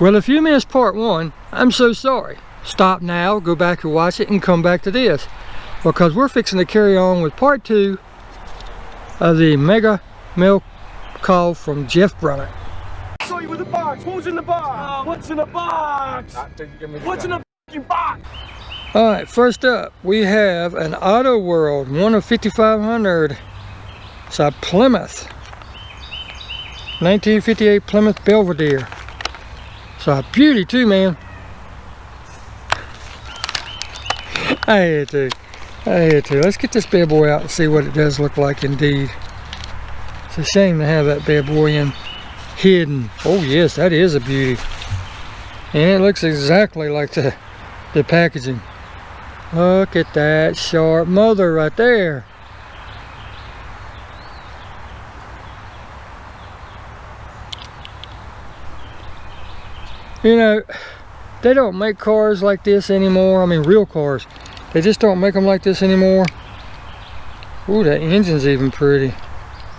Well, if you missed part 1, I'm so sorry. Stop now, go back and watch it, and come back to this, because we're fixing to carry on with part 2 of the mega mail call from Jeff Brummett. I saw you with the box. Who's in the box? What's in the box? What's in the fucking box? Alright, first up, we have an Auto World, one of 5,500. It's a Plymouth. 1958 Plymouth Belvedere. It's a beauty too, man. I had to. Let's get this bad boy out and see what it does look like indeed. It's a shame to have that bad boy in hidden. Oh yes, that is a beauty. And it looks exactly like the packaging. Look at that sharp mother right there. You know, they don't make cars like this anymore. I mean, real cars. They just don't make them like this anymore. Ooh, that engine's even pretty.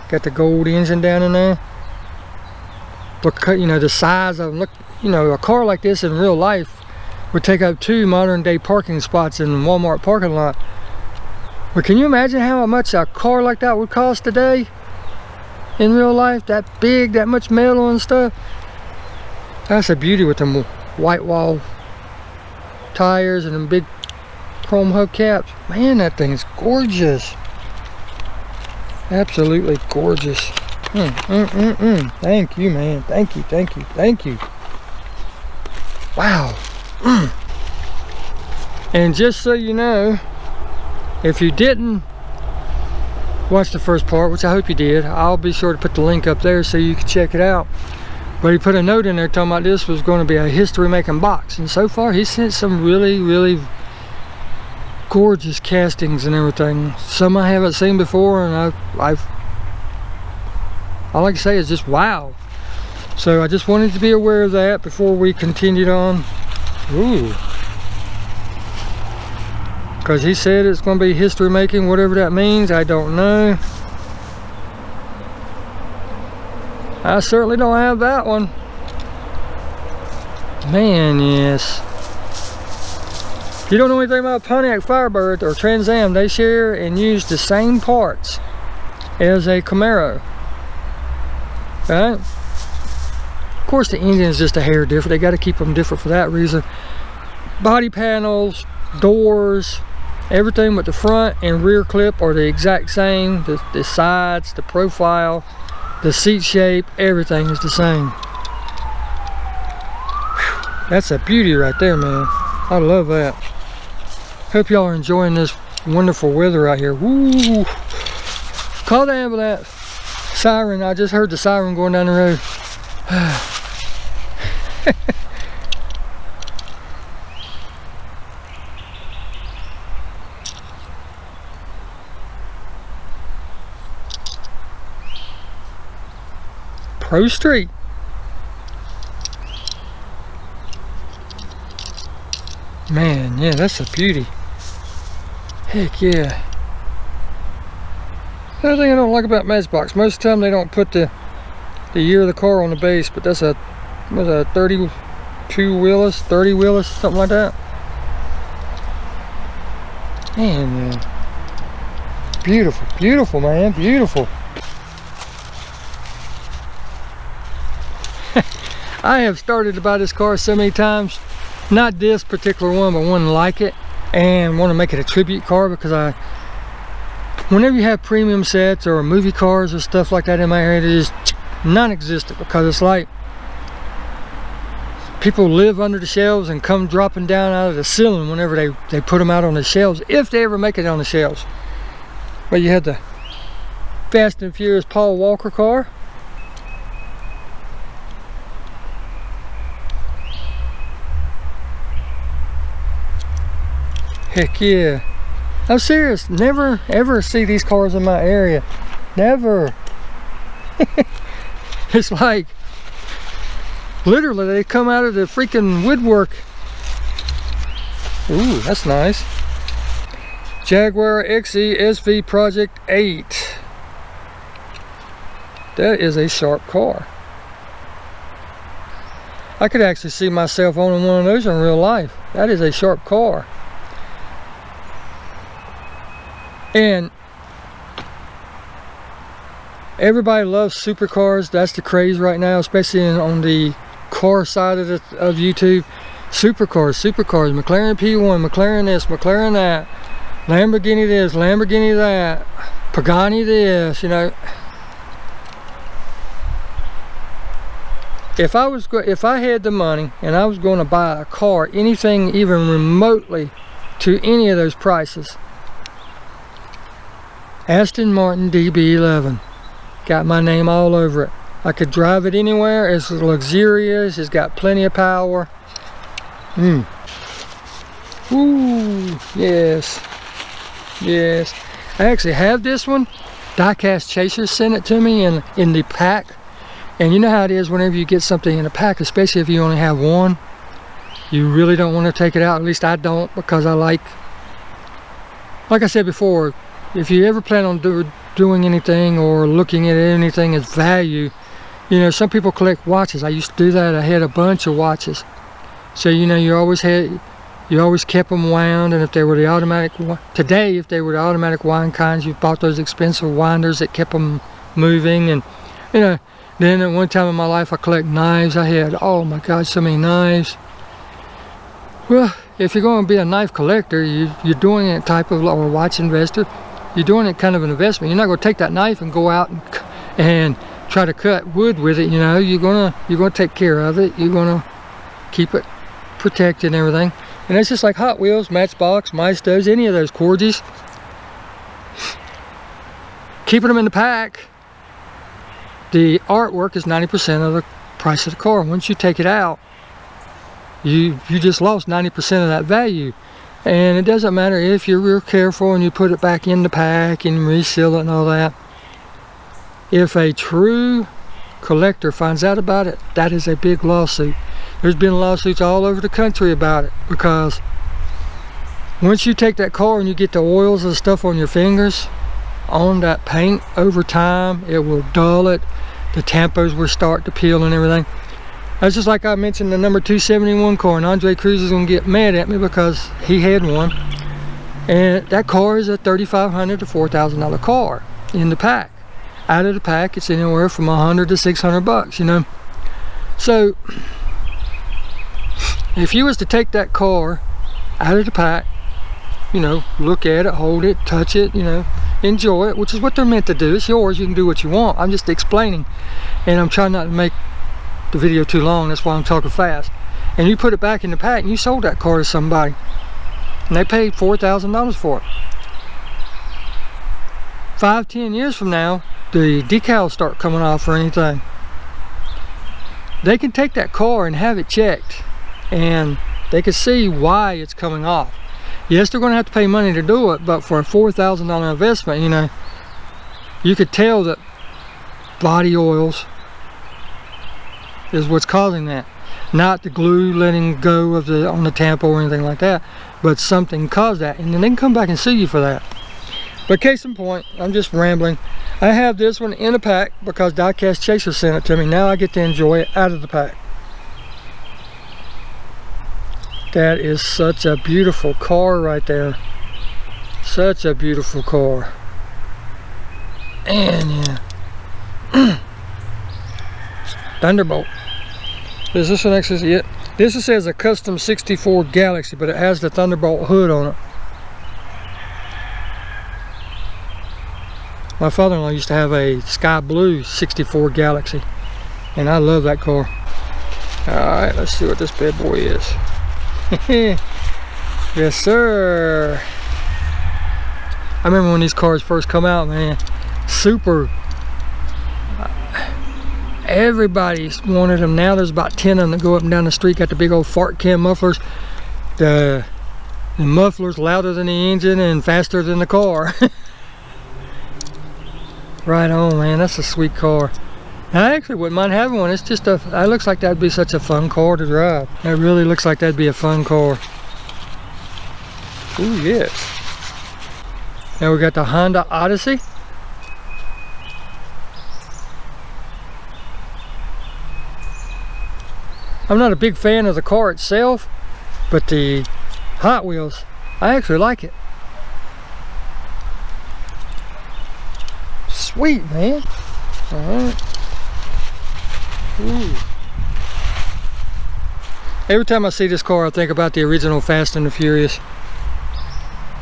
Got the gold engine down in there. Look, you know, the size of them. Look, you know, a car like this in real life would take up 2 modern day parking spots in the Walmart parking lot. But can you imagine how much a car like that would cost today? In real life, that big, that much metal and stuff. That's a beauty with them white wall tires and them big chrome hubcaps. Man, that thing's gorgeous. Absolutely gorgeous. Thank you, man. Thank you. Wow. And just so you know, if you didn't watch the first part, which I hope you did, I'll be sure to put the link up there so you can check it out. But he put a note in there talking about this was going to be a history making box, and so far he sent some really gorgeous castings and everything. Some I haven't seen before, and all I can say is just wow. So I just wanted to be aware of that before we continued on. Ooh. Because he said it's going to be history making, whatever that means, I don't know. I certainly don't have that one. Man, yes. If you don't know anything about Pontiac Firebird or Trans Am, they share and use the same parts as a Camaro. Right? Of course, the engine is just a hair different. They got to keep them different for that reason. Body panels, doors, everything but the front and rear clip are the exact same. The sides, the profile, the seat shape, everything is the same. Whew, that's a beauty right there, man. I love that. Hope y'all are enjoying this wonderful weather out here. Woo! Call the ambulance. Siren, I just heard the siren going down the road. Pro Street. Man, yeah, that's a beauty. Heck yeah. Another thing I don't like about Matchbox, most of the time they don't put the year of the car on the base, but that's a 32 Willis, 30 Willis, something like that. Man, beautiful, beautiful, man, beautiful. I have started to buy this car so many times, not this particular one, but one like it, and want to make it a tribute car, because whenever you have premium sets or movie cars or stuff like that in my area, it is non-existent, because it's like people live under the shelves and come dropping down out of the ceiling whenever they put them out on the shelves, if they ever make it on the shelves. But you had the Fast and Furious Paul Walker car. Heck yeah. I'm serious. Never ever see these cars in my area. Never. It's like literally they come out of the freaking woodwork. Ooh, that's nice. Jaguar XE SV Project 8. That is a sharp car. I could actually see myself owning one of those in real life. That is a sharp car. And everybody loves supercars. That's the craze right now, especially on the car side of YouTube. Supercars, McLaren P1, McLaren this, McLaren that, Lamborghini this, Lamborghini that, Pagani this, you know. If I had the money and I was going to buy a car, anything even remotely to any of those prices, Aston Martin DB11, got my name all over it. I could drive it anywhere. It's luxurious. It's got plenty of power. Ooh, yes, yes. I actually have this one. Diecast Chaser sent it to me in the pack. And you know how it is whenever you get something in a pack, especially if you only have one, you really don't want to take it out. At least I don't, because I like I said before, if you ever plan on doing anything or looking at anything as value, you know, some people collect watches. I used to do that. I had a bunch of watches. So, you know, you always kept them wound, and if they were the automatic, today, if they were the automatic wind kinds, you bought those expensive winders that kept them moving. And, you know, then at one time in my life, I collect knives. I had, oh my God, so many knives. Well, if you're going to be a knife collector, you're doing it type of, or a watch investor, you're doing it kind of an investment. You're not going to take that knife and go out and try to cut wood with it. You know, you're gonna take care of it. You're gonna keep it protected and everything. And it's just like Hot Wheels, Matchbox, Maestos, any of those Corgis. Keeping them in the pack, the artwork is 90% of the price of the car. Once you take it out, you just lost 90% of that value. And it doesn't matter if you're real careful and you put it back in the pack and reseal it and all that. If a true collector finds out about it, that is a big lawsuit. There's been lawsuits all over the country about it, because once you take that car and you get the oils and stuff on your fingers, on that paint over time, it will dull it. The tampos will start to peel and everything. That's just like I mentioned the number 271 car, and Andre Cruz is going to get mad at me because he had one. And that car is a $3,500 to $4,000 car in the pack. Out of the pack, it's anywhere from $100 to $600, you know. So, if you was to take that car out of the pack, you know, look at it, hold it, touch it, you know, enjoy it, which is what they're meant to do. It's yours, you can do what you want. I'm just explaining, and I'm trying not to make the video too long, that's why I'm talking fast. And you put it back in the pack and you sold that car to somebody, and they paid $4,000 for it. 5-10 years from now, the decals start coming off or anything, they can take that car and have it checked, and they can see why it's coming off. Yes, they're going to have to pay money to do it, but for a $4,000 investment, you know, you could tell that body oils is what's causing that. Not the glue letting go of on the tampo or anything like that, but something caused that, and then they can come back and sue you for that. But case in point, I'm just rambling. I have this one in a pack because Diecast Chaser sent it to me. Now I get to enjoy it out of the pack. That is such a beautiful car right there. Such a beautiful car. And yeah. Thunderbolt. Is this one actually? Yeah. This one says a custom 64 Galaxy, but it has the Thunderbolt hood on it. My father-in-law used to have a sky blue 64 Galaxy, and I love that car. Alright, let's see what this bad boy is. Yes, sir. I remember when these cars first come out, man. Super. Everybody wanted them. Now there's about 10 of them that go up and down the street. Got the big old fart cam mufflers. The muffler's louder than the engine and faster than the car. Right on, man. That's a sweet car. I actually wouldn't mind having one. It's just it looks like that'd be such a fun car to drive. It really looks like that'd be a fun car. Ooh, yes. Now we got the Honda Odyssey. I'm not a big fan of the car itself, but the Hot Wheels, I actually like it. Sweet, man. Alright. Ooh. Every time I see this car, I think about the original Fast and the Furious.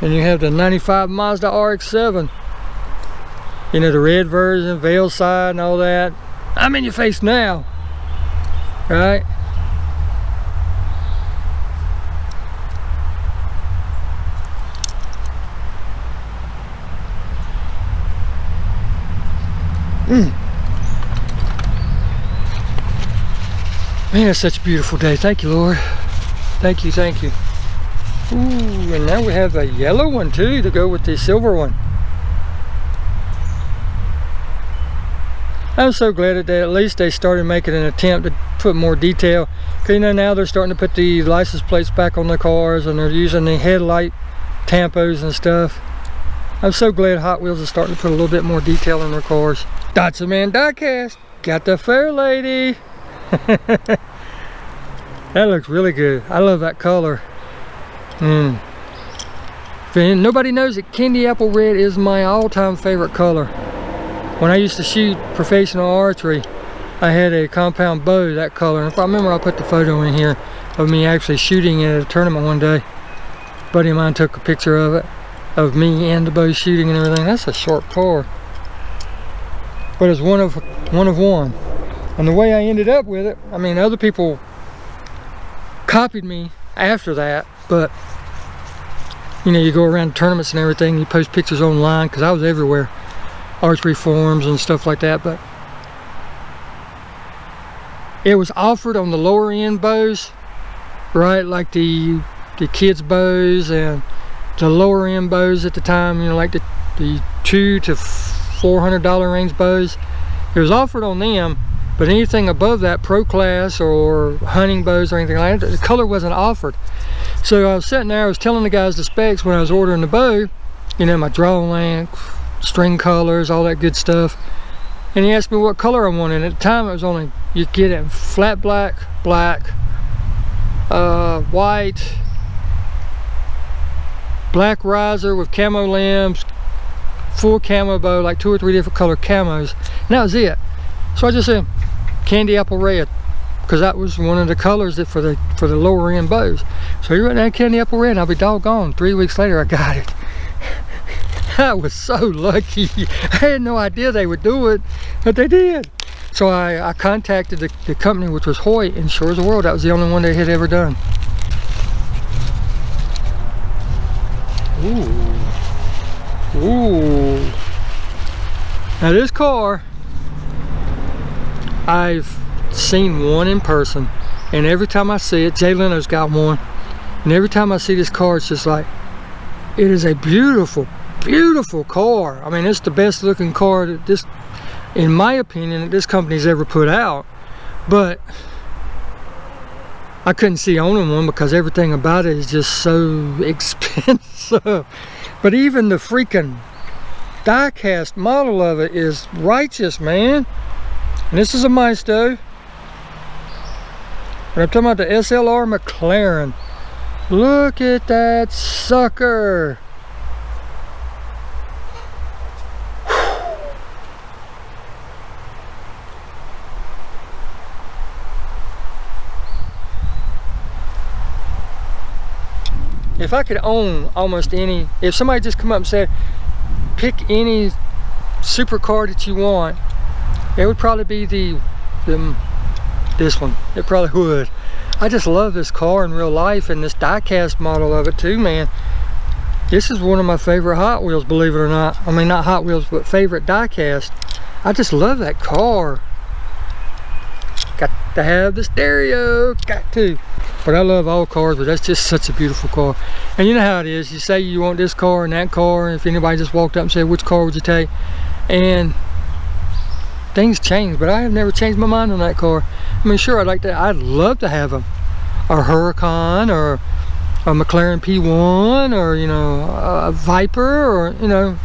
And you have the 95 Mazda RX-7. You know, the red version, veil side and all that. I'm in your face now. Right? Man, it's such a beautiful day. Thank you, Lord. Thank you, thank you. Ooh, and now we have a yellow one too to go with the silver one. I'm so glad that at least they started making an attempt to put more detail. Because you know, now they're starting to put the license plates back on the cars and they're using the headlight tampos and stuff. I'm so glad Hot Wheels is starting to put a little bit more detail in their cars. Datsun Man Diecast, got the fair lady. That looks really good. I love that color. If nobody knows it, candy apple red is my all-time favorite color. When I used to shoot professional archery, I had a compound bow that color. And if I remember, I put the photo in here of me actually shooting at a tournament one day. A buddy of mine took a picture of it, of me and the bow shooting and everything. That's a sharp car, but it's one of one. And the way I ended up with it, I mean, other people copied me after that, but you know, you go around tournaments and everything, you post pictures online, because I was everywhere, archery forums and stuff like that. But it was offered on the lower end bows, right, like the kids bows and the lower end bows at the time, you know, like the $200 to $400 range bows. It was offered on them, but anything above that, pro class or hunting bows or anything like that, the color wasn't offered. So I was sitting there, I was telling the guys the specs when I was ordering the bow, you know, my draw length, string colors, all that good stuff. And he asked me what color I wanted. At the time, it was only, you get it flat black, white, black riser with camo limbs, full camo bow, like 2 or 3 different color camos, and that was it. So I just said candy apple red, because that was one of the colors that for the lower end bows. So you write down candy apple red and I'll be doggone, 3 weeks later I got it. I was so lucky. I had no idea they would do it, but they did. So I contacted the company, which was Hoyt, and sure as the world, that was the only one they had ever done. Ooh. Ooh. Now this car, I've seen one in person, and every time I see it, Jay Leno's got one, and every time I see this car, it's just like, it is a beautiful, beautiful car. I mean, it's the best looking car that this, in my opinion, that this company's ever put out. But I couldn't see owning one because everything about it is just so expensive. But even the freaking diecast model of it is righteous, man. And this is a Maestro. And I'm talking about the Slr Mclaren. Look at that sucker. If I could own almost any, if somebody just come up and said, pick any supercar that you want, it would probably be this one. It probably would. I just love this car in real life, and this diecast model of it too, man. This is one of my favorite Hot Wheels, believe it or not. I mean, not Hot Wheels, but favorite diecast. I just love that car. Got to have the stereo, got to. But I love all cars, but that's just such a beautiful car. And you know how it is, you say you want this car and that car, and if anybody just walked up and said, which car would you take? And things change, but I have never changed my mind on that car. I mean, sure, I'd love to have a Huracan or a McLaren P1 or, you know, a Viper, or, you know,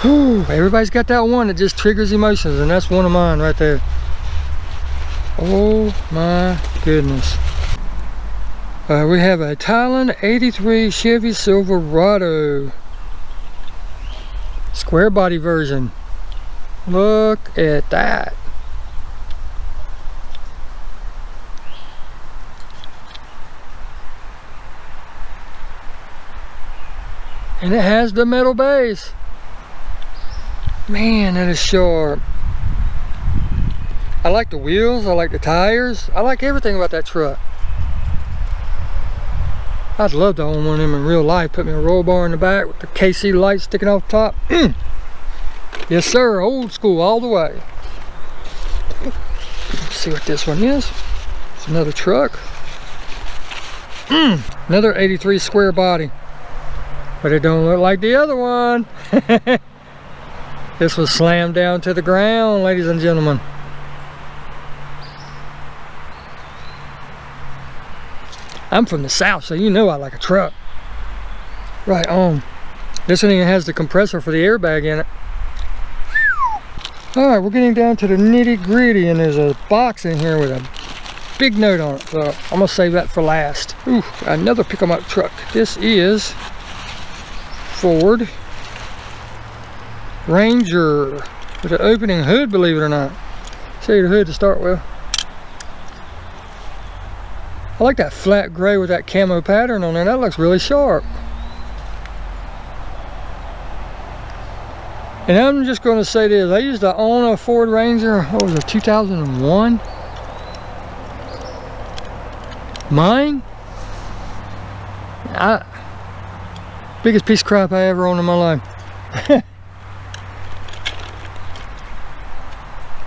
whew, everybody's got that one that just triggers emotions, and that's one of mine right there. Oh my goodness. We have a Thailand 83 Chevy Silverado. Square body version. Look at that. And it has the metal base. Man, that is sharp. I like the wheels, I like the tires, I like everything about that truck. I'd love to own one of them in real life. Put me a roll bar in the back with the KC light sticking off the top. Yes sir, old school all the way. Let's see what this one is. It's another truck. Another 83 square body. But it don't look like the other one. This was slammed down to the ground, ladies and gentlemen. I'm from the south, so you know I like a truck. Right on. This one even has the compressor for the airbag in it. Alright, we're getting down to the nitty gritty, and there's a box in here with a big note on it. So I'm going to save that for last. Ooh, another pick-em-up truck. This is Ford Ranger with an opening hood, believe it or not. Show you the hood to start with. I like that flat gray with that camo pattern on there. That looks really sharp. And I'm just going to say this. I used to own a Ford Ranger. What was it, 2001? Mine? Biggest piece of crap I ever owned in my life.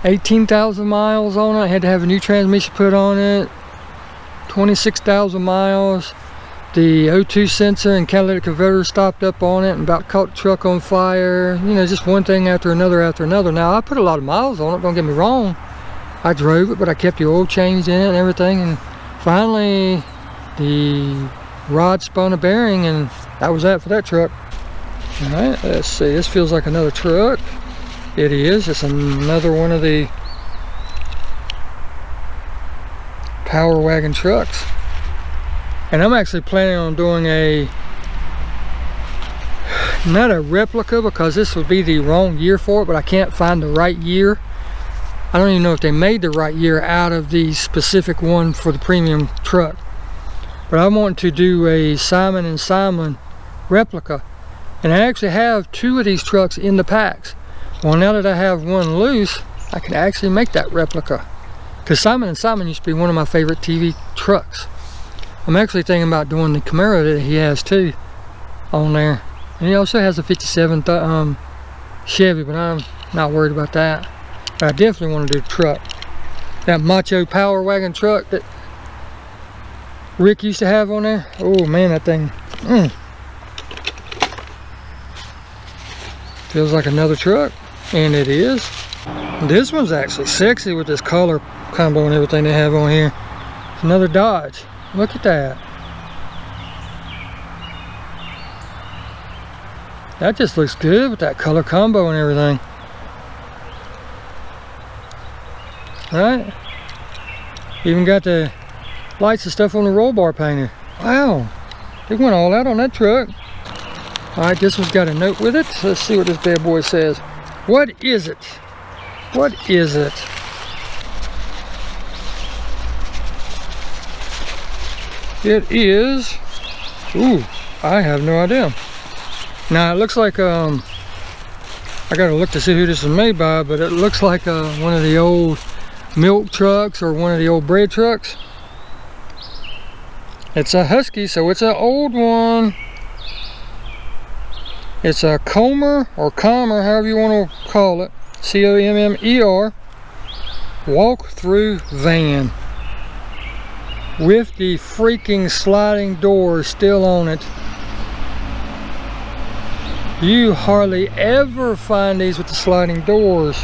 18,000 miles on it. I had to have a new transmission put on it. 26,000 miles. The O2 sensor and catalytic converter stopped up on it and about caught the truck on fire. You know, just one thing after another after another. Now, I put a lot of miles on it, don't get me wrong. I drove it, but I kept the oil changed in it and everything. And finally, the rod spun a bearing, and that was that for that truck. All right, let's see. This feels like another truck. It is. It's another one of the Power Wagon trucks. And I'm actually planning on doing not a replica, because this would be the wrong year for it, but I can't find the right year. I don't even know if they made the right year out of the specific one for the premium truck. But I want to do a Simon & Simon replica. And I actually have 2 of these trucks in the packs. Well, now that I have one loose, I can actually make that replica. Because Simon & Simon used to be one of my favorite TV trucks. I'm actually thinking about doing the Camaro that he has too on there. And he also has a 57 Chevy, but I'm not worried about that. But I definitely want to do the truck. That Macho Power Wagon truck that Rick used to have on there. Oh man, that thing feels like another truck. And it is. This one's actually sexy with this color combo and everything they have on here. It's another Dodge. Look at that. That just looks good with that color combo and everything. Right? Even got the lights and stuff on the roll bar painted. Wow. They went all out on that truck. Alright, this one's got a note with it. Let's see what this bad boy says. What is it? What is it? It is, ooh, I have no idea. Now it looks like, I gotta look to see who this is made by, but it looks like one of the old milk trucks or one of the old bread trucks. It's a Husky, so it's an old one. It's a Commer or Commer, however you want to call it. C-O-M-M-E-R. Walk-through van. With the freaking sliding doors still on it. You hardly ever find these with the sliding doors.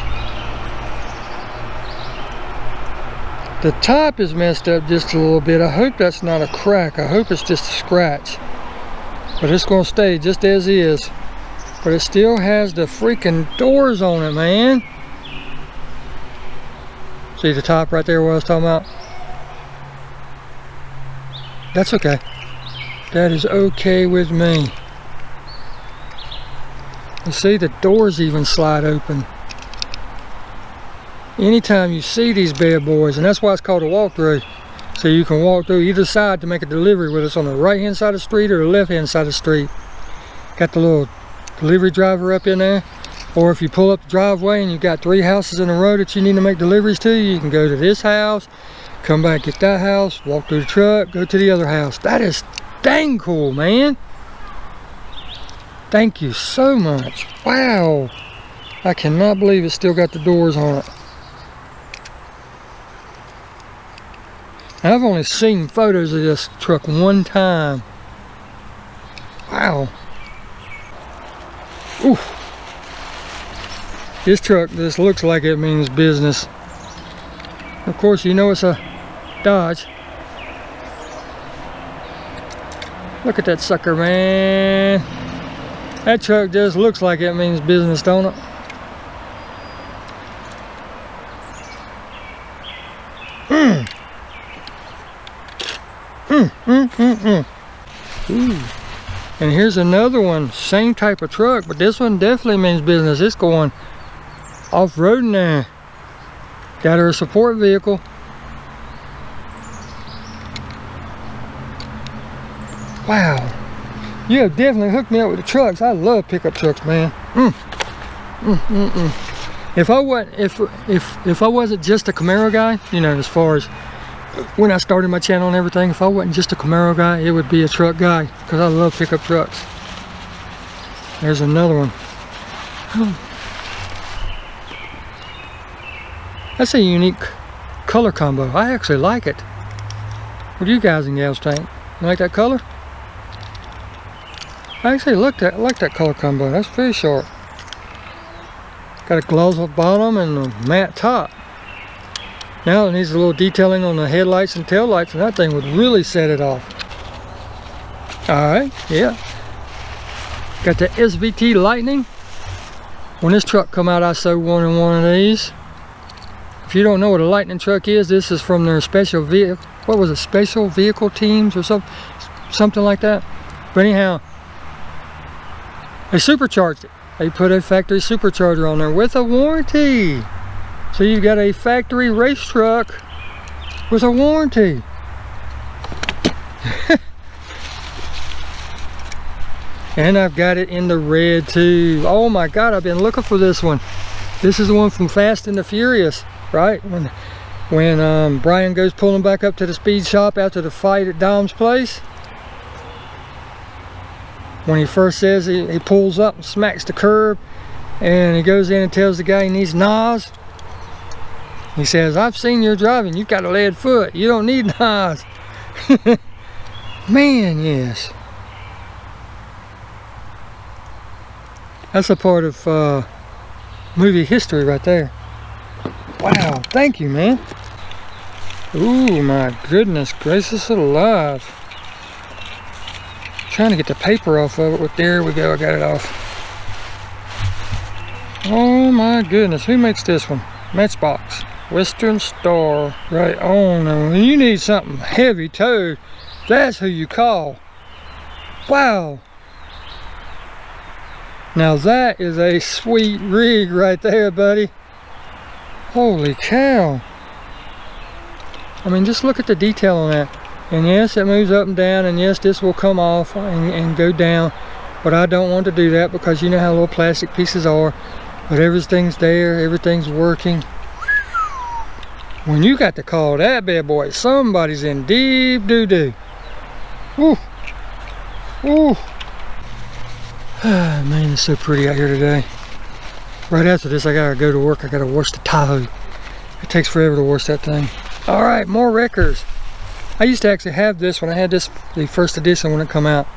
The top is messed up just a little bit. I hope that's not a crack. I hope it's just a scratch. But it's going to stay just as is. But it still has the freaking doors on it, man. See the top right there, what I was talking about? That's okay. That is okay with me. You see, the doors even slide open. Anytime you see these bad boys, and that's why it's called a walkthrough. So you can walk through either side to make a delivery, whether it's on the right hand side of the street or the left hand side of the street. Got the little delivery driver up in there. Or if you pull up the driveway and you've got 3 houses in a row that you need to make deliveries to, you can go to this house, come back, get that house, walk through the truck, go to the other house. That is dang cool, man. Thank you so much. Wow. I cannot believe it's still got the doors on it. I've only seen photos of this truck one time. Wow. Ooh. This truck just looks like it means business. Of course, you know it's a Dodge. Look at that sucker, man. That truck just looks like it means business, don't it? Ooh. And here's another one, same type of truck, but this one definitely means business. It's going off-roading there. Got her a support vehicle. Wow. You have definitely hooked me up with the trucks. I love pickup trucks, man. If I wasn't just a Camaro guy, you know, as far as when I started my channel and everything, if I wasn't just a Camaro guy, it would be a truck guy, because I love pickup trucks. There's another one. That's a unique color combo. I actually like it. What do you guys and gals think? You like that color? I actually like that color combo. That's very sharp. Got a gloss bottom and a matte top. Now it needs a little detailing on the headlights and tail lights, and that thing would really set it off. Alright, yeah. Got the Svt Lightning. When this truck come out, I so wanted one of these. If you don't know what a Lightning truck is, this is from their special vehicle. What was it? Special vehicle teams or something like that. But anyhow, they supercharged it. They put a factory supercharger on there with a warranty. So you've got a factory race truck with a warranty. And I've got it in the red too. Oh my God, I've been looking for this one. This is the one from Fast and the Furious, right? When Brian goes pulling back up to the speed shop after the fight at Dom's place. When he first says he pulls up and smacks the curb, and he goes in and tells the guy he needs NOS. He says, "I've seen your driving, you've got a lead foot, you don't need NOS." Man, yes. That's a part of movie history right there. Wow, thank you, man. Ooh, my goodness gracious alive. Trying to get the paper off of it, but there we go, I got it off. Oh my goodness, who makes this one? Matchbox, Western Star, right on. Now, when you need something heavy towed, that's who you call. Wow. Now that is a sweet rig right there, buddy. Holy cow. I mean, just look at the detail on that. And yes, it moves up and down, and yes, this will come off and go down, but I don't want to do that because you know how little plastic pieces are. But everything's there, everything's working. When you got to call that bad boy, somebody's in deep doo-doo. Woo! Woo! Ah, man, it's so pretty out here today. Right after this, I gotta go to work. I gotta wash the Tahoe. It takes forever to wash that thing. All right, more wreckers. I used to actually have this when I had this, the first edition when it come out.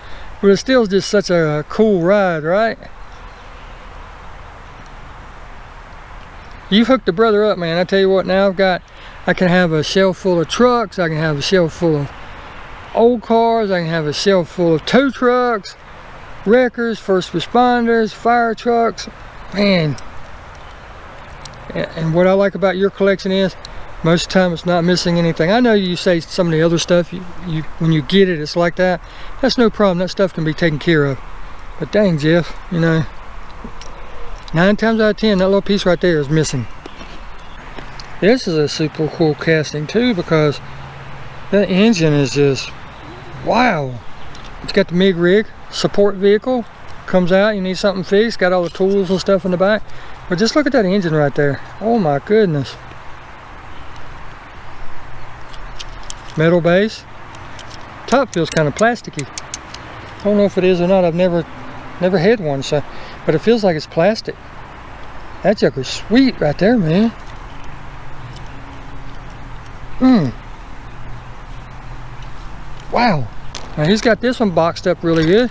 But it's still just such a cool ride, right? You've hooked the brother up, man. I tell you what, now I can have a shelf full of trucks. I can have a shelf full of old cars. I can have a shelf full of tow trucks, wreckers, first responders, fire trucks. Man. And what I like about your collection is Most of the time it's not missing anything. I know you say some of the other stuff, when you get it, it's like that. That's no problem. That stuff can be taken care of. But dang, Jeff, you know, 9 times out of 10, that little piece right there is missing. This is a super cool casting too, because that engine is just, wow. It's got the MIG rig, support vehicle, comes out, you need something fixed, got all the tools and stuff in the back. But just look at that engine right there. Oh my goodness. Metal base. Top feels kind of plasticky. I don't know if it is or not. I've never had one, so, but it feels like it's plastic. That joker's sweet right there, man. Wow. Now he's got this one boxed up really good.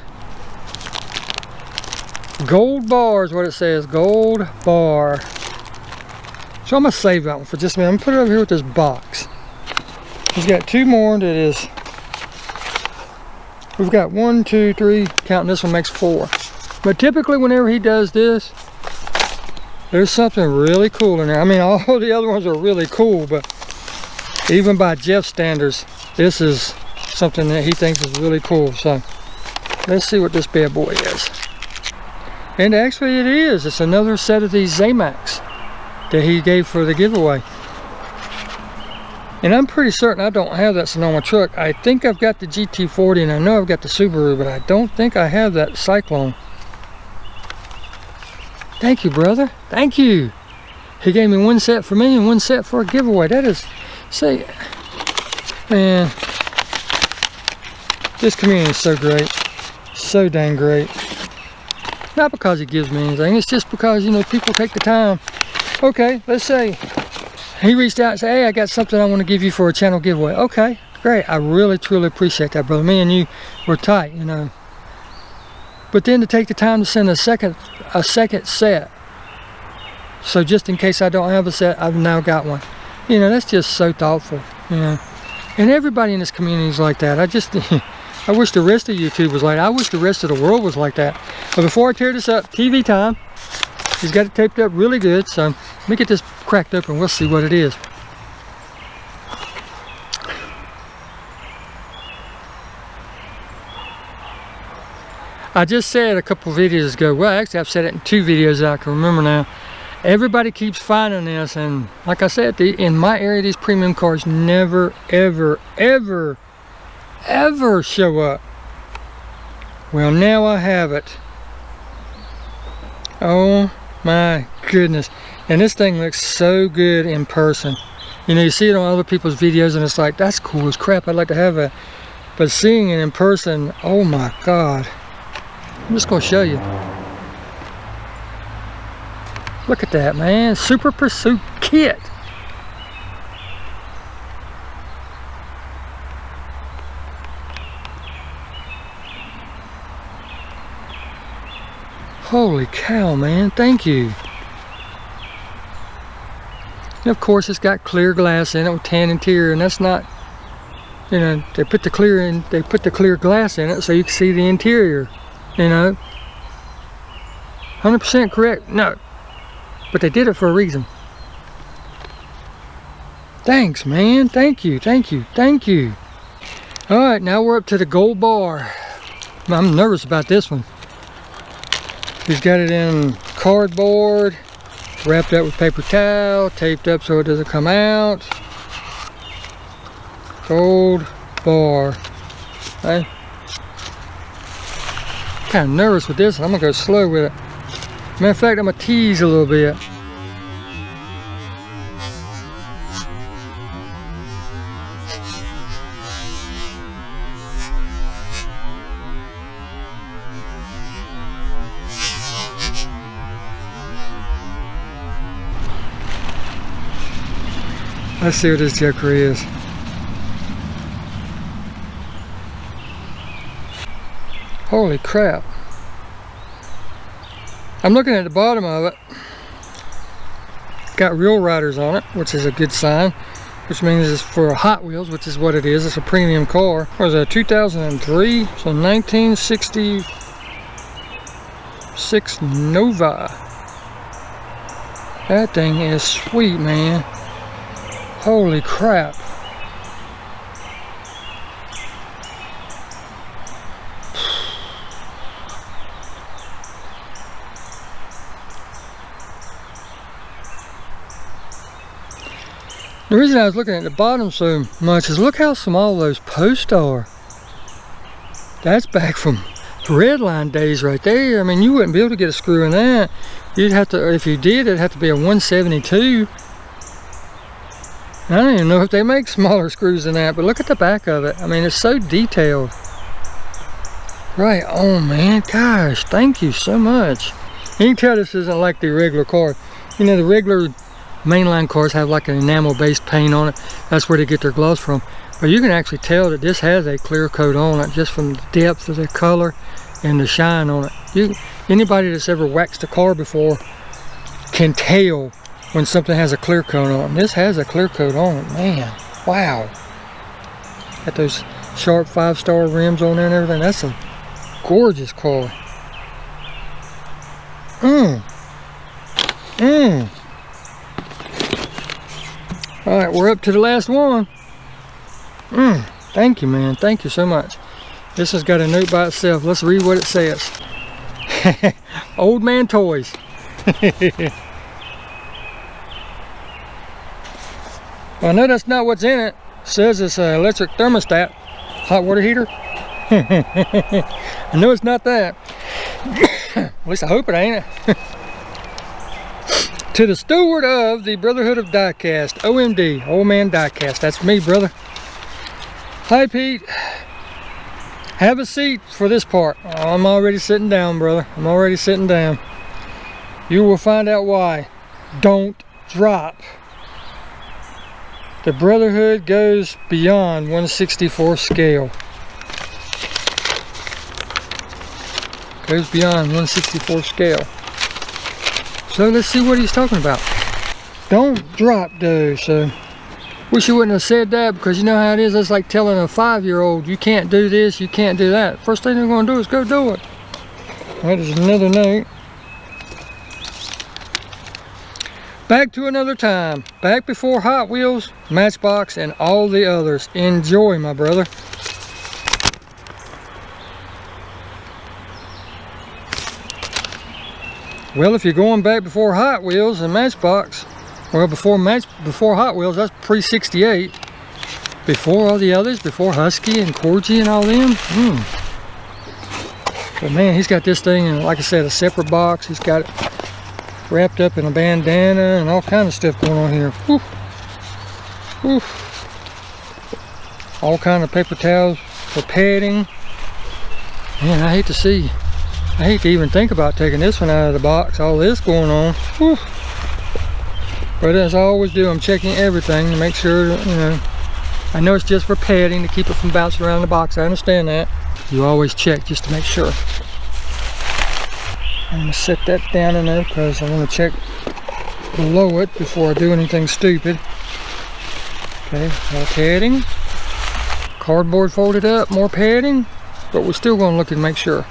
Gold bar is what it says. Gold bar. So I'm gonna save that one for just a minute. I'm gonna put it over here with this box. He's got 2 more that is, we've got 1, 2, 3, counting this one makes 4. But typically whenever he does this, there's something really cool in there. I mean, all the other ones are really cool, but even by Jeff's standards, this is something that he thinks is really cool. So let's see what this bad boy is. And actually it is. It's another set of these Zamax that he gave for the giveaway. And I'm pretty certain I don't have that Sonoma truck. I think I've got the GT40 and I know I've got the Subaru, but I don't think I have that Cyclone. Thank you, brother. Thank you. He gave me 1 set for me and 1 set for a giveaway. That is, say, man, this community is so great. So dang great. Not because he gives me anything, it's just because, you know, people take the time. Okay, let's say he reached out and said, hey, I got something I want to give you for a channel giveaway. Okay, great. I really, truly appreciate that, brother. Me and you were tight, you know. But then to take the time to send a second set. So just in case I don't have a set, I've now got one. You know, that's just so thoughtful, you know. And everybody in this community is like that. I wish the rest of YouTube was like that. I wish the rest of the world was like that. But before I tear this up, TV time. He's got it taped up really good, so let me get this cracked up and we'll see what it is. I just said a couple videos ago, well actually I've said it in 2 videos that I can remember now. Everybody keeps finding this, and like I said, in my area these premium cars never, ever, ever, ever show up. Well, now I have it. Oh my goodness. And this thing looks so good in person. You know, you see it on other people's videos and it's like, that's cool as crap, I'd like to have that. But seeing it in person, oh my God. I'm just gonna show you. Look at that, man. Super Pursuit kit. Holy cow, man. Thank you. And of course, it's got clear glass in it with tan interior, and that's not, you know, they put the clear glass in it so you can see the interior, you know. 100% correct? No. But they did it for a reason. Thanks, man. Thank you, thank you, thank you. All right, now we're up to the gold bar. I'm nervous about this one. He's got it in cardboard, wrapped up with paper towel, taped up so it doesn't come out. Gold bar. I'm kind of nervous with this one. I'm gonna go slow with it. Matter of fact, I'm gonna tease a little bit. Let's see what this joker is. Holy crap. I'm looking at the bottom of it. Got real riders on it, which is a good sign. Which means it's for Hot Wheels, which is what it is. It's a premium car. It was a 2003, so 1966 Nova. That thing is sweet, man. Holy crap. The reason I was looking at the bottom so much is look how small those posts are. That's back from red line days right there. I mean, you wouldn't be able to get a screw in that. You'd have to, if you did, it'd have to be a 172. I don't even know if they make smaller screws than that, but look at the back of it. I mean, it's so detailed. Right on, man. Gosh, thank you so much. You can tell this isn't like the regular car. You know, the regular mainline cars have like an enamel based paint on it. That's where they get their gloss from. But you can actually tell that this has a clear coat on it just from the depth of the color and the shine on it. Anybody that's ever waxed a car before can tell when something has a clear coat on it. This has a clear coat on it, man. Wow. Got those sharp 5-star rims on there and everything. That's a gorgeous car. Alright, we're up to the last one. Thank you, man. Thank you so much. This has got a note by itself. Let's read what it says. Old man toys. Well, I know that's not what's in it. It says it's an electric thermostat. Hot water heater. I know it's not that. At least I hope it ain't. To the steward of the Brotherhood of Diecast, OMD, Old Man Diecast. That's me, brother. Hi, Pete. Have a seat for this part. Oh, I'm already sitting down, brother. I'm already sitting down. You will find out why. Don't drop. The Brotherhood goes beyond 1/64 scale. Goes beyond 1/64 scale. So let's see what he's talking about. Don't drop though. So wish you wouldn't have said that, because you know how it is. It's like telling a 5-year-old you can't do this, you can't do that. First thing they're going to do is go do it. That is another note. Back to another time. Back before Hot Wheels, Matchbox, and all the others. Enjoy, my brother. Well, if you're going back before Hot Wheels and Matchbox, well, before Hot Wheels, that's pre-68. Before all the others, before Husky and Corgi and all them. But man, he's got this thing in, like I said, a separate box. He's got it wrapped up in a bandana and all kind of stuff going on here. Whew. Whew. All kind of paper towels for padding. Man, I hate to even think about taking this one out of the box. All this going on. Whew. But as I always do, I'm checking everything to make sure, you know, I know it's just for padding to keep it from bouncing around the box. I understand that. You always check just to make sure. I'm going to set that down in there because I want to check below it before I do anything stupid. Okay, more padding. Cardboard folded up, more padding. But we're still going to look and make sure.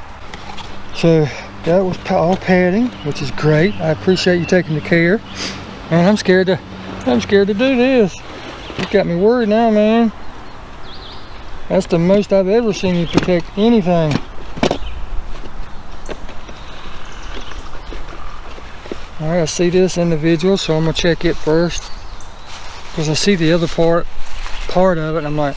So that was all padding, which is great. I appreciate you taking the care. Man, I'm scared to do this. You got me worried now, man. That's the most I've ever seen you protect anything. Alright, I see this individual, so I'm gonna check it first. Because I see the other part of it, and I'm like,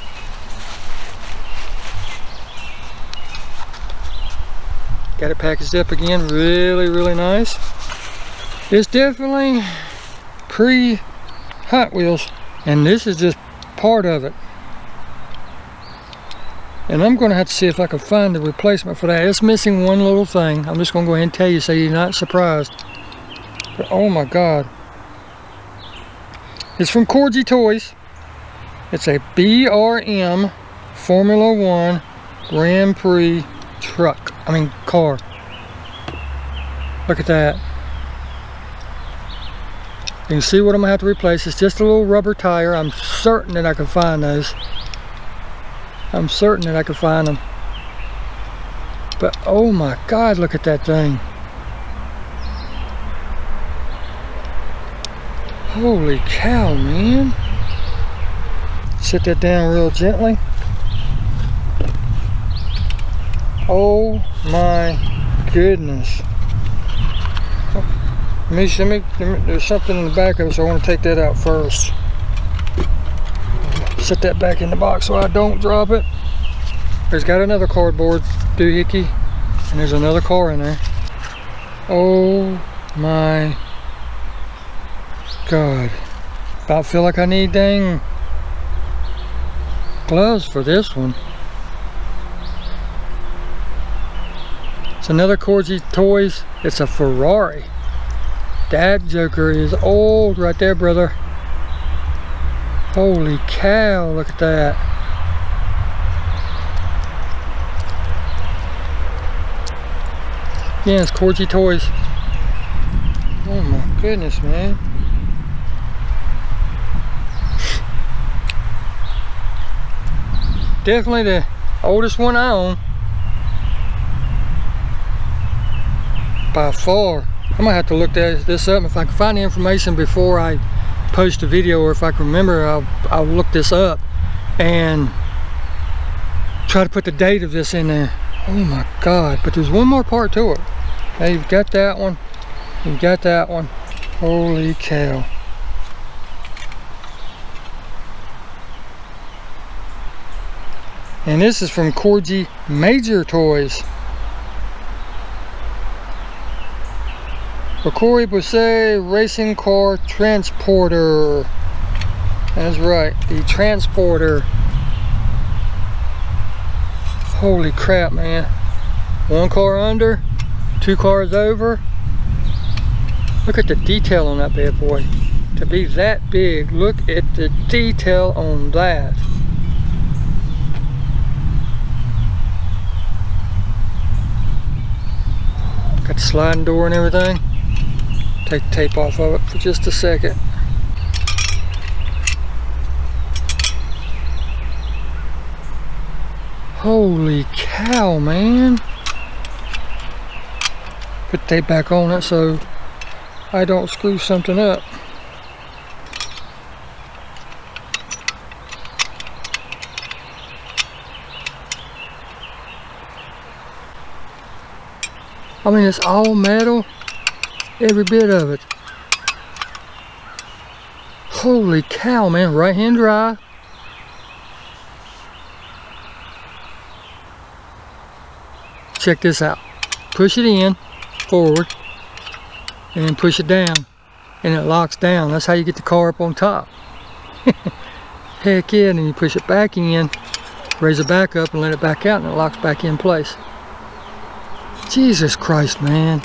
got it packaged up again, really, really nice. It's definitely pre-Hot Wheels, and this is just part of it. And I'm going to have to see if I can find the replacement for that. It's missing one little thing. I'm just going to go ahead and tell you so you're not surprised. But oh my God. It's from Corgi Toys. It's a BRM Formula 1 Grand Prix car. Look at that. You can see what I'm going to have to replace. It's just a little rubber tire. I'm certain that I can find those. I'm certain that I can find them. But oh my God, look at that thing. Holy cow, man. Sit that down real gently. Oh my goodness. Let me, there's something in the back of it, so I want to take that out first. Set that back in the box so I don't drop it. There's got another cardboard doohickey, and there's another car in there. Oh my God. About feel like I need dang gloves for this one. It's another Corgi Toys. It's a Ferrari. That joker is old right there, brother. Holy cow, look at that. Yeah, it's Corgi Toys. Oh my goodness, man. Definitely the oldest one I own. By far. I might have to look this up. If I can find the information before I post a video, or if I can remember, I'll look this up and try to put the date of this in there. Oh my God, but there's one more part to it. Now you've got that one, you've got that one. Holy cow. And this is from Corgi Major Toys. Corey Bosset Racing Car Transporter. That's right, the Transporter. Holy crap, man. One car under, 2 cars over. Look at the detail on that bad boy. To be that big, look at the detail on that. Got the sliding door and everything. Take the tape off of it for just a second. Holy cow, man. Put the tape back on it so I don't screw something up. I mean, it's all metal. Every bit of it. Holy cow, man. Right hand drive. Check this out. Push it in, forward, and then push it down. And it locks down. That's how you get the car up on top. Heck yeah, and then you push it back in, raise it back up and let it back out, and it locks back in place. Jesus Christ, man.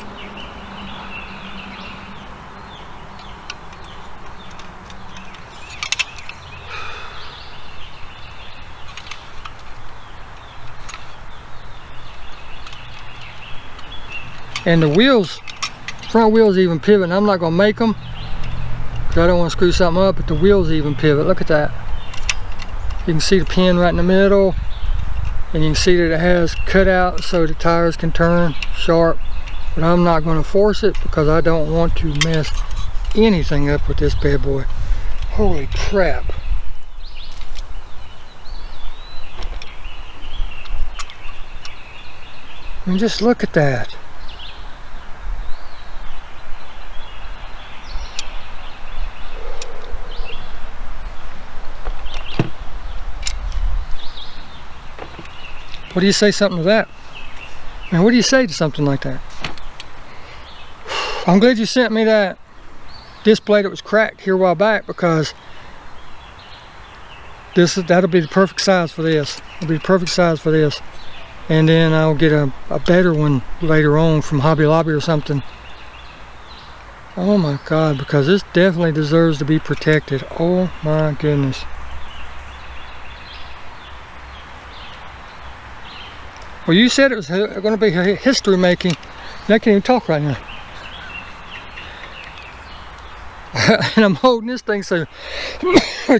And the wheels, front wheels even pivot. And I'm not going to make them because I don't want to screw something up, but the wheels even pivot. Look at that. You can see the pin right in the middle, and you can see that it has cutout so the tires can turn sharp. But I'm not going to force it because I don't want to mess anything up with this bad boy. Holy crap. I mean, just look at that. What do you say something to that? Man, what do you say to something like that? I'm glad you sent me that display that was cracked here a while back, because that'll be the perfect size for this. It'll be the perfect size for this. And then I'll get a better one later on from Hobby Lobby or something. Oh my God, because this definitely deserves to be protected. Oh my goodness. Well, you said it was going to be history making. I can't even talk right now. And I'm holding this thing so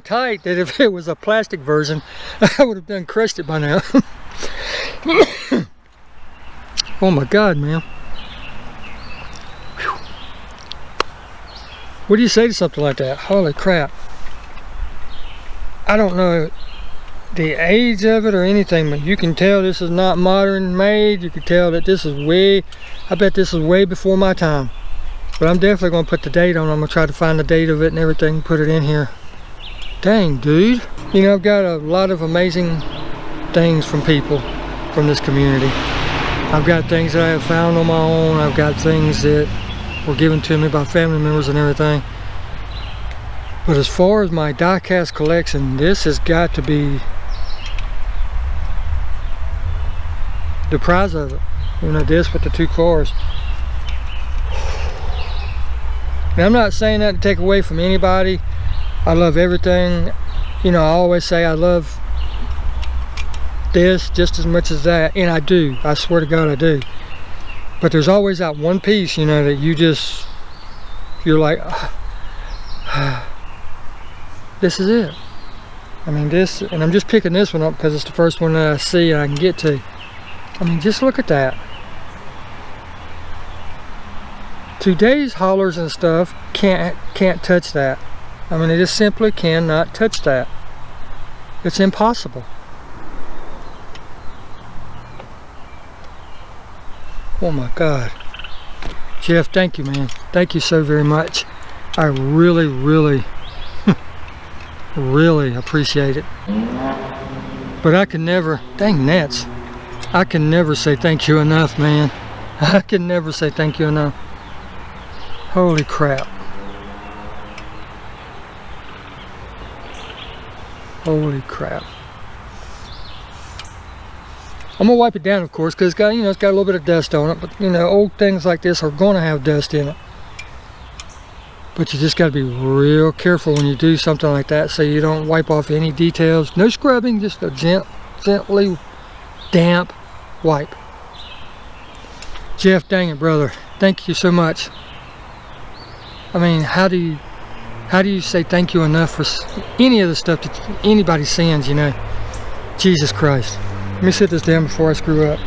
tight that if it was a plastic version, I would have done crushed it by now. Oh my God, man. Whew. What do you say to something like that? Holy crap. I don't know the age of it or anything, but you can tell this is not modern made. You can tell that this is way, I bet this is way before my time. But I'm definitely going to put the date on. I'm going to try to find the date of it and everything, put it in here. Dang, dude. You know, I've got a lot of amazing things from people from this community. I've got things that I have found on my own. I've got things that were given to me by family members and everything. But as far as my diecast collection, this has got to be the prize of it. You know, this with the 2 cars. Now, I'm not saying that to take away from anybody. I love everything. You know, I always say I love this just as much as that, and I do. I swear to God I do. But there's always that one piece, you know, that you're like, this is it. I mean, this, and I'm just picking this one up because it's the first one that I see and I can get to. I mean, just look at that. Today's haulers and stuff can't touch that. I mean, they just simply cannot touch that. It's impossible. Oh my God. Jeff, thank you, man. Thank you so very much. I really, really, really appreciate it. But I can never, dang nets, I can never say thank you enough, man. I can never say thank you enough. Holy crap. Holy crap. I'm gonna wipe it down, of course, because it's got, you know, it's got a little bit of dust on it. But you know, old things like this are gonna have dust in it. But you just gotta be real careful when you do something like that, so you don't wipe off any details. No scrubbing, just a gently damp wipe. Jeff, dang it, brother. Thank you so much. I mean, how do you say thank you enough for any of the stuff that anybody sends, you know? Jesus Christ. Let me sit this down before I screw up.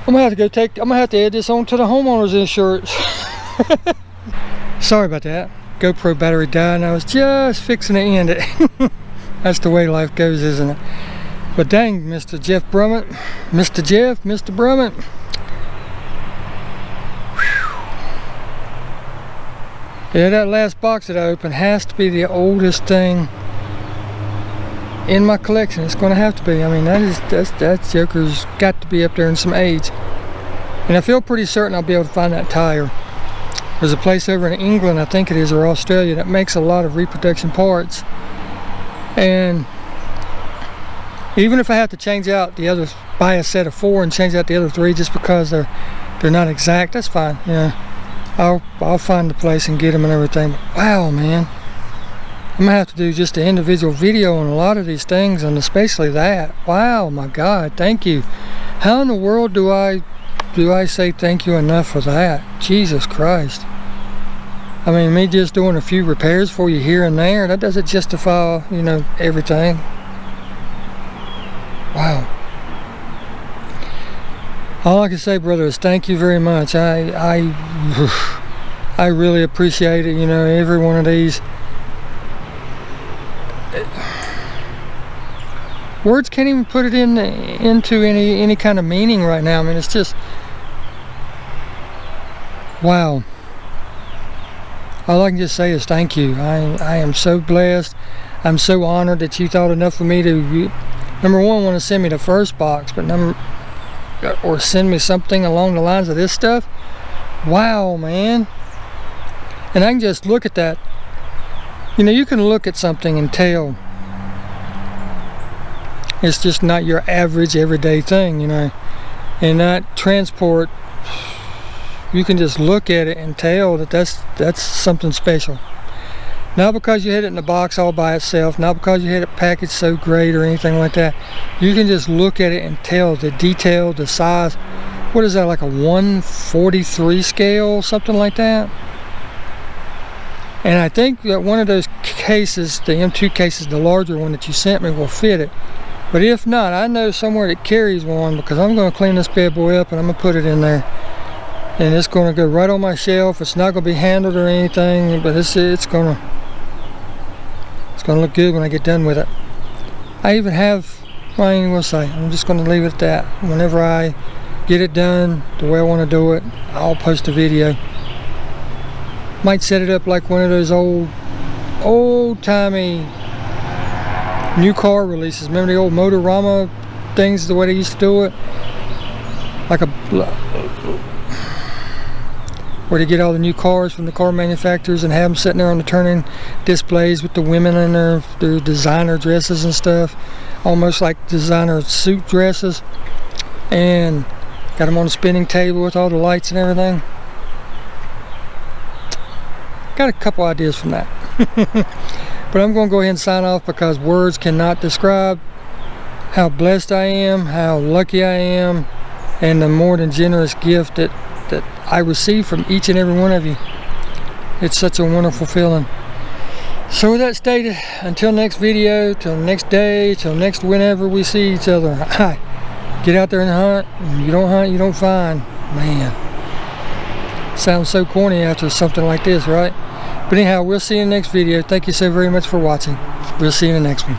I'm gonna have to add this on to the homeowner's insurance. Sorry about that. GoPro battery died and I was just fixing to end it. That's the way life goes, isn't it? But dang, Mr. Jeff Brummett, Mr. Brummett. Yeah, that last box that I opened has to be the oldest thing in my collection. It's going to have to be. I mean, that joker's got to be up there in some age. And I feel pretty certain I'll be able to find that tire. There's a place over in England, I think it is, or Australia, that makes a lot of reproduction parts. And even if I have to change out the other, buy a set of 4 and change out the other 3 just because they're not exact, that's fine. You know, I'll find the place and get them and everything. But wow, man, I'm gonna have to do just an individual video on a lot of these things, and especially that. Wow, my God, thank you. How in the world do I say thank you enough for that? Jesus Christ. I mean, me just doing a few repairs for you here and there, that doesn't justify, you know, everything. Wow. All I can say, brother, is thank you very much. I really appreciate it. You know, every one of these. Words can't even put it into any kind of meaning right now. I mean, it's just wow. All I can just say is thank you. I am so blessed. I'm so honored that you thought enough of me to, number one, want to send me the first box, but or send me something along the lines of this stuff. Wow, man. And I can just look at that. You know, you can look at something and tell it's just not your average everyday thing, you know. And that transport, you can just look at it and tell that that's something special. Not because you had it in the box all by itself, not because you had it packaged so great or anything like that. You can just look at it and tell the detail, the size. What is that, like a 1/43 scale, something like that? And I think that one of those cases, the M2 cases, the larger one that you sent me, will fit it. But if not, I know somewhere that carries one, because I'm going to clean this bad boy up and I'm going to put it in there. And it's going to go right on my shelf. It's not going to be handled or anything, but it's going going to look good when I get done with it. I even have, well, I ain't gonna say, I'm just going to leave it at that. Whenever I get it done the way I want to do it, I'll post a video. Might set it up like one of those old-timey new car releases. Remember the old Motorama things, the way they used to do it? Like where they get all the new cars from the car manufacturers and have them sitting there on the turning displays with the women in their designer dresses and stuff, almost like designer suit dresses, and got them on a spinning table with all the lights and everything. Got a couple ideas from that. But I'm going to go ahead and sign off because words cannot describe how blessed I am, how lucky I am, and the more than generous gift that I receive from each and every one of you. It's such a wonderful feeling. So with that stated, until next video, till next day, till next whenever we see each other, get out there and hunt. You don't hunt, you don't find. Man, sounds so corny after something like this, right? But anyhow, we'll see you in the next video. Thank you so very much for watching. We'll see you in the next one.